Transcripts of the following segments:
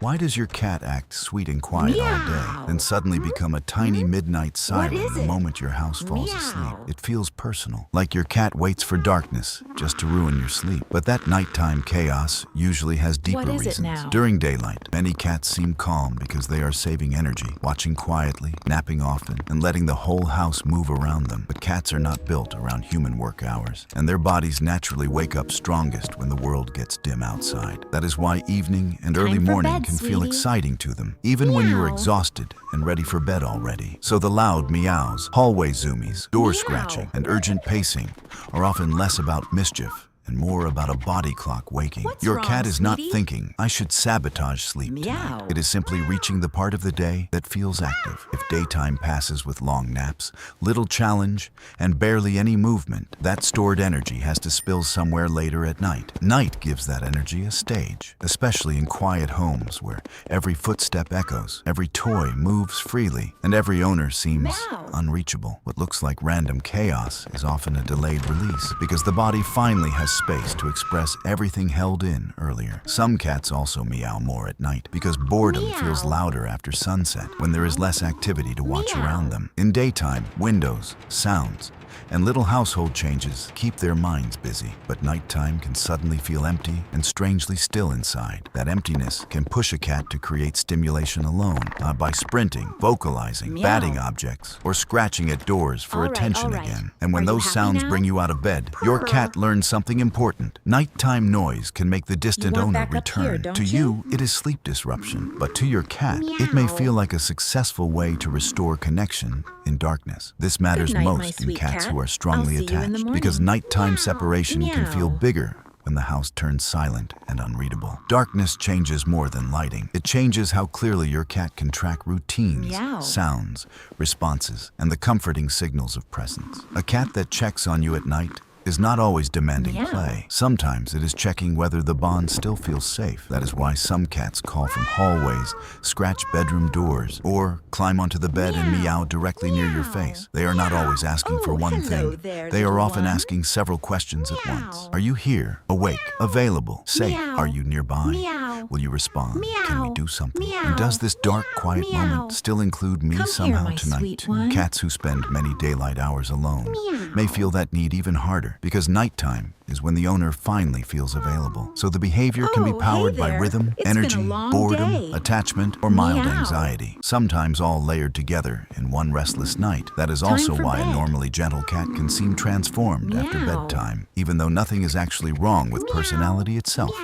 Why does your cat act sweet and quiet all day, then suddenly become a tiny midnight siren the moment your house falls asleep? It feels personal, like your cat waits for darkness just to ruin your sleep. But that nighttime chaos usually has deeper reasons. During daylight, many cats seem calm because they are saving energy, watching quietly, napping often, and letting the whole house move around them. But cats are not built around human work hours, and their bodies naturally wake up strongest when the world gets dim outside. That is why evening and early morning can feel exciting to them, even when you are exhausted and ready for bed already. So the loud meows, hallway zoomies, door scratching, and urgent pacing are often less about mischief and more about a body clock waking. Your cat is not thinking, "I should sabotage sleep tonight." It is simply reaching the part of the day that feels active. If daytime passes with long naps, little challenge, and barely any movement, that stored energy has to spill somewhere later at night. Night gives that energy a stage, especially in quiet homes where every footstep echoes, every toy moves freely, and every owner seems unreachable. What looks like random chaos is often a delayed release because the body finally has space to express everything held in earlier. Some cats also meow more at night because boredom feels louder after sunset when there is less activity to watch around them. In daytime, windows, sounds, and little household changes keep their minds busy, but nighttime can suddenly feel empty and strangely still inside. That emptiness can push a cat to create stimulation alone, by sprinting, vocalizing, batting objects, or scratching at doors for attention again. And when those sounds bring you out of bed, your cat learns something important. Nighttime noise can make the distant owner return. To you, it is sleep disruption, but to your cat, it may feel like a successful way to restore connection in darkness. This matters most in cats who are strongly attached, because nighttime separation can feel bigger when the house turns silent and unreadable. Darkness changes more than lighting. It changes how clearly your cat can track routines, sounds, responses, and the comforting signals of presence. A cat that checks on you at night is not always demanding play. Sometimes it is checking whether the bond still feels safe. That is why some cats call from hallways, scratch bedroom doors, or climb onto the bed and meow directly near your face. They are not always asking for one thing. They are often asking several questions at once. Are you here? Awake? Available? Safe? Are you nearby? Will you respond? Can we do something? And does this dark, quiet moment still include me somehow tonight? Cats who spend many daylight hours alone may feel that need even harder, because nighttime is when the owner finally feels available. So the behavior can be powered by rhythm, energy, boredom, attachment, or mild anxiety, sometimes all layered together in one restless night. That is also why a normally gentle cat can seem transformed after bedtime, even though nothing is actually wrong with personality itself.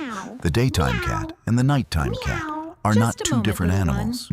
The daytime cat and the nighttime cat are not two different animals.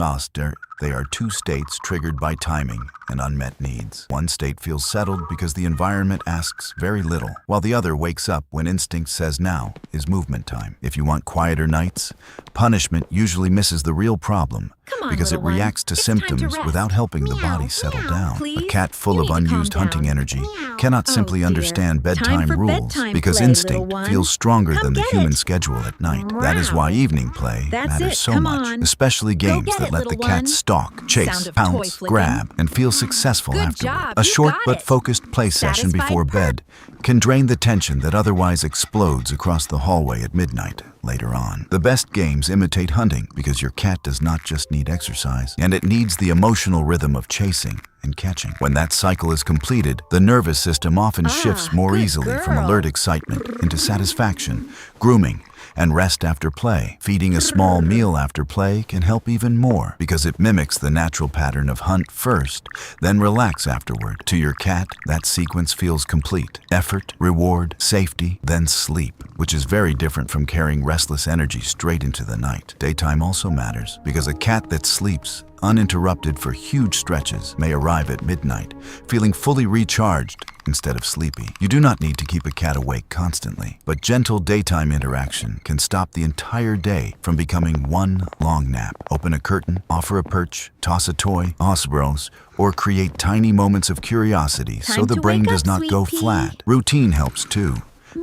They are two states triggered by timing and unmet needs. One state feels settled because the environment asks very little, while the other wakes up when instinct says now is movement time. If you want quieter nights, punishment usually misses the real problem because it reacts to symptoms without helping the body settle down. A cat full of unused hunting energy cannot simply understand bedtime rules because instinct feels stronger than the human schedule at night. That is why evening play matters so much, especially games that let the cat stalk, chase, pounce, grab, and feel successful afterward. A short but focused play session before bed can drain the tension that otherwise explodes across the hallway at midnight later on. The best games imitate hunting because your cat does not just need exercise, and it needs the emotional rhythm of chasing and catching. When that cycle is completed, the nervous system often shifts more easily from alert excitement into satisfaction, grooming, and rest after play. Feeding a small meal after play can help even more because it mimics the natural pattern of hunt first, then relax afterward. To your cat, that sequence feels complete. Effort, reward, safety, then sleep, which is very different from carrying restless energy straight into the night. Daytime also matters because a cat that sleeps uninterrupted for huge stretches may arrive at midnight, feeling fully recharged instead of sleepy. You do not need to keep a cat awake constantly, but gentle daytime interaction can stop the entire day from becoming one long nap. Open a curtain, offer a perch, toss a toy, osbros, or create tiny moments of curiosity so the brain does not go flat. Routine helps too.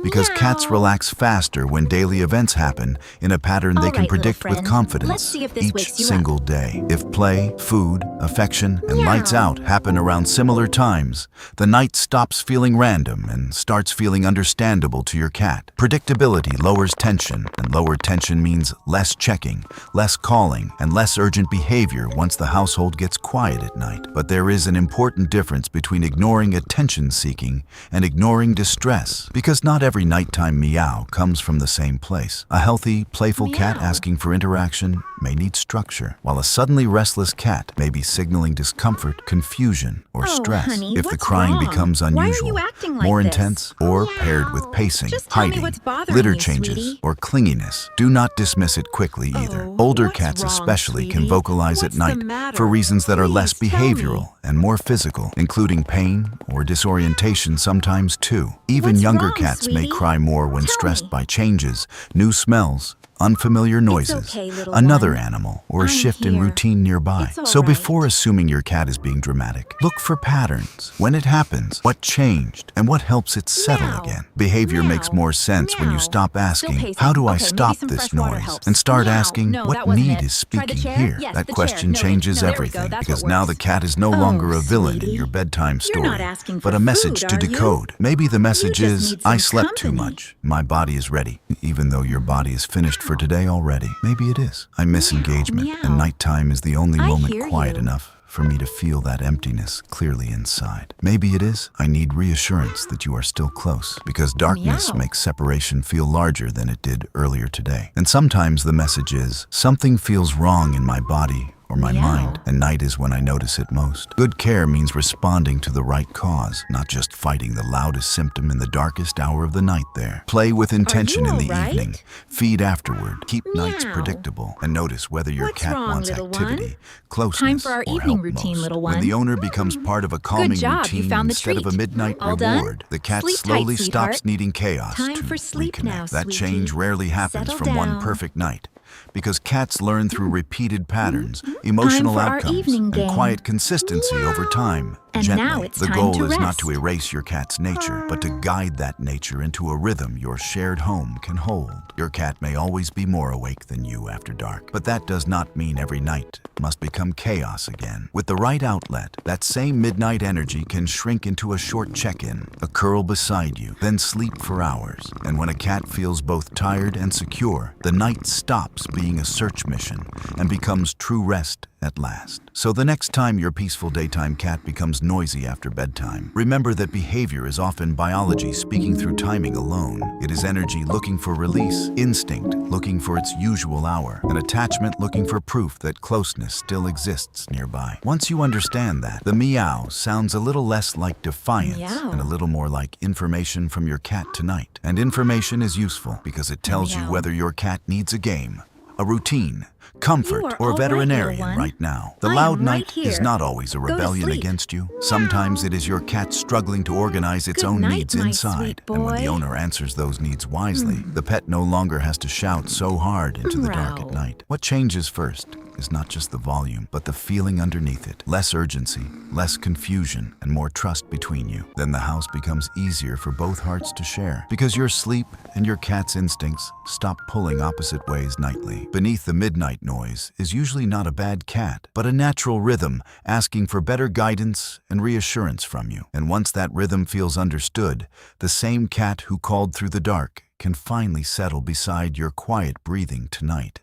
because cats relax faster when daily events happen in a pattern they can predict with confidence each single day. If play, food, affection, and lights out happen around similar times, the night stops feeling random and starts feeling understandable to your cat. Predictability lowers tension, and lower tension means less checking, less calling, and less urgent behavior once the household gets quiet at night. But there is an important difference between ignoring attention-seeking and ignoring distress, because not every nighttime meow comes from the same place. A healthy, playful cat asking for interaction may need structure, while a suddenly restless cat may be signaling discomfort, confusion, or stress. Honey, if the crying becomes unusual, more intense, or paired with pacing, hiding, litter changes, or clinginess, do not dismiss it quickly either. Older cats especially can vocalize at night for reasons that are less behavioral and more physical, including pain or disorientation sometimes too. Even younger cats may cry more when stressed by changes, new smells, unfamiliar noises, another animal, or a shift in routine nearby. So before assuming your cat is being dramatic, look for patterns. When it happens, what changed, and what helps it settle again. Behavior makes more sense when you stop asking, how do I stop this noise? And start asking, what need is speaking here? That question changes everything, because now the cat is no longer a villain in your bedtime story, but a message to decode. Maybe the message is, I slept too much. My body is ready, even though your body is finished for today already. Maybe it is. I miss engagement, and nighttime is the only moment quiet enough for me to feel that emptiness clearly inside. Maybe it is. I need reassurance that you are still close, because darkness makes separation feel larger than it did earlier today. And sometimes the message is, something feels wrong in my body or my mind, and night is when I notice it most. Good care means responding to the right cause, not just fighting the loudest symptom in the darkest hour of the night there. Play with intention in the evening, feed afterward, keep nights predictable, and notice whether your cat wants activity, closeness, Time for our or evening help routine, most. little one. When the owner becomes part of a calming routine instead of a midnight All done? reward, the cat Sleep tight, slowly sweetheart. stops needing chaos Time to for sleep reconnect. now, That sweetie. change rarely happens Settle from one down. perfect night, because cats learn through repeated patterns, emotional for our outcomes, evening and game. quiet consistency over time. And Gently. now it's The time goal to is not rest. to erase your cat's nature, but to guide that nature into a rhythm your shared home can hold. Your cat may always be more awake than you after dark, but that does not mean every night must become chaos again. With the right outlet, that same midnight energy can shrink into a short check-in, a curl beside you, then sleep for hours. And when a cat feels both tired and secure, the night stops being a search mission and becomes true rest at last. So the next time your peaceful daytime cat becomes noisy after bedtime, remember that behavior is often biology speaking through timing alone. It is energy looking for release, instinct looking for its usual hour, and attachment looking for proof that closeness still exists nearby. Once you understand that, the meow sounds a little less like defiance and a little more like information from your cat tonight. And information is useful because it tells you whether your cat needs a game, a routine, comfort, or a veterinarian right now. The loud night is not always a rebellion against you. Sometimes it is your cat struggling to organize its own needs inside. And when the owner answers those needs wisely, the pet no longer has to shout so hard into the dark at night. What changes first is not just the volume, but the feeling underneath it. Less urgency, less confusion, and more trust between you. Then the house becomes easier for both hearts to share, because your sleep and your cat's instincts stop pulling opposite ways nightly. Beneath the midnight noise is usually not a bad cat, but a natural rhythm asking for better guidance and reassurance from you. And once that rhythm feels understood, the same cat who called through the dark can finally settle beside your quiet breathing tonight.